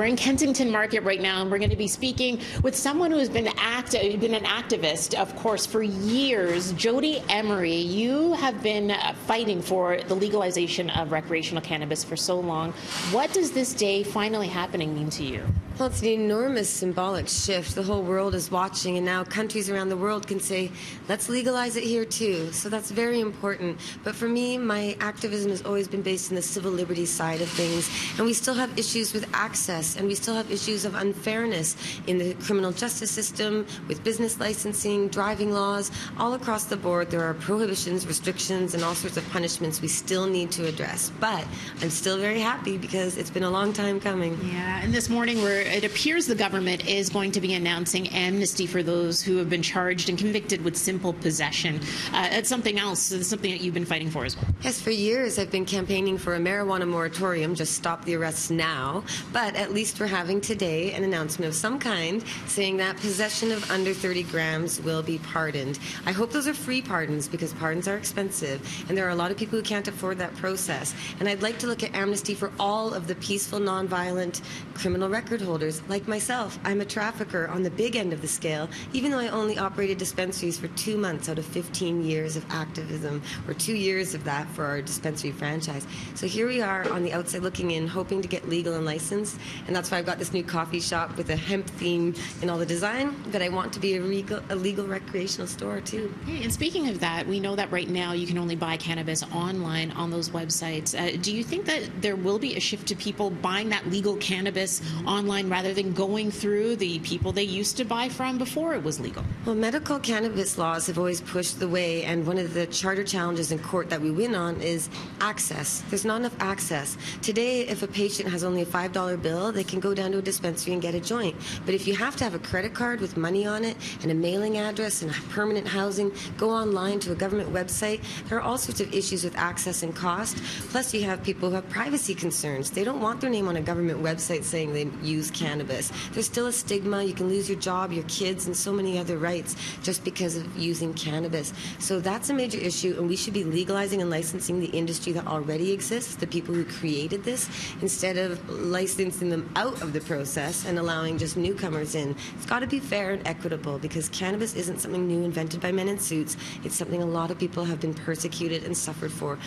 We're in Kensington Market right now, and we're going to be speaking with someone who has been an activist, of course, for years. Jodie Emery, you have been fighting for the legalization of recreational cannabis for so long. What does this day finally happening mean to you? Well, it's an enormous symbolic shift. The whole world is watching, and now countries around the world can say, let's legalize it here too. So that's very important. But for me, my activism has always been based in the civil liberties side of things. And we still have issues with access, and we still have issues of unfairness in the criminal justice system, with business licensing, driving laws. All across the board, there are prohibitions, restrictions, and all sorts of punishments we still need to address. But I'm still very happy because it's been a long time coming. Yeah, and this morning it appears the government is going to be announcing amnesty for those who have been charged and convicted with simple possession. It's something else, it's something that you've been fighting for as well. Yes, for years I've been campaigning for a marijuana moratorium, just stop the arrests now. But at least we're having today an announcement of some kind saying that possession of under 30 grams will be pardoned. I hope those are free pardons because pardons are expensive, and there are a lot of people who can't afford that process. And I'd like to look at amnesty for all of the peaceful, nonviolent criminal record holders like myself. I'm a trafficker on the big end of the scale, even though I only operated dispensaries for 2 months out of 15 years of activism, or 2 years of that for our dispensary franchise. So here we are on the outside looking in, hoping to get legal and licensed, and that's why I've got this new coffee shop with a hemp theme in all the design, but I want to be a legal recreational store too. Hey, and speaking of that, we know that right now you can only buy cannabis online on those websites. Do you think that there will be a shift to people buying that legal cannabis online rather than going through the people they used to buy from before it was legal? Well, medical cannabis laws have always pushed the way, and one of the charter challenges in court that we win on is access. There's not enough access. Today, if a patient has only a $5 bill, they can go down to a dispensary and get a joint. But if you have to have a credit card with money on it and a mailing address and permanent housing, go online to a government website, there are all sorts of issues with access and cost. Plus, you have people who have privacy concerns. They don't want their name on a government website saying they use cannabis. There's still a stigma. You can lose your job, your kids, and so many other rights just because of using cannabis. So that's a major issue, and we should be legalizing and licensing the industry that already exists, the people who created this, instead of licensing them out of the process and allowing just newcomers in. It's got to be fair and equitable because cannabis isn't something new invented by men in suits. It's something a lot of people have been persecuted and suffered for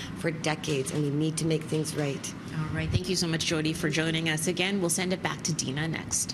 decades, and we need to make things right. All right. Thank you so much, Jodie, for joining us again. We'll send it back to Dina next.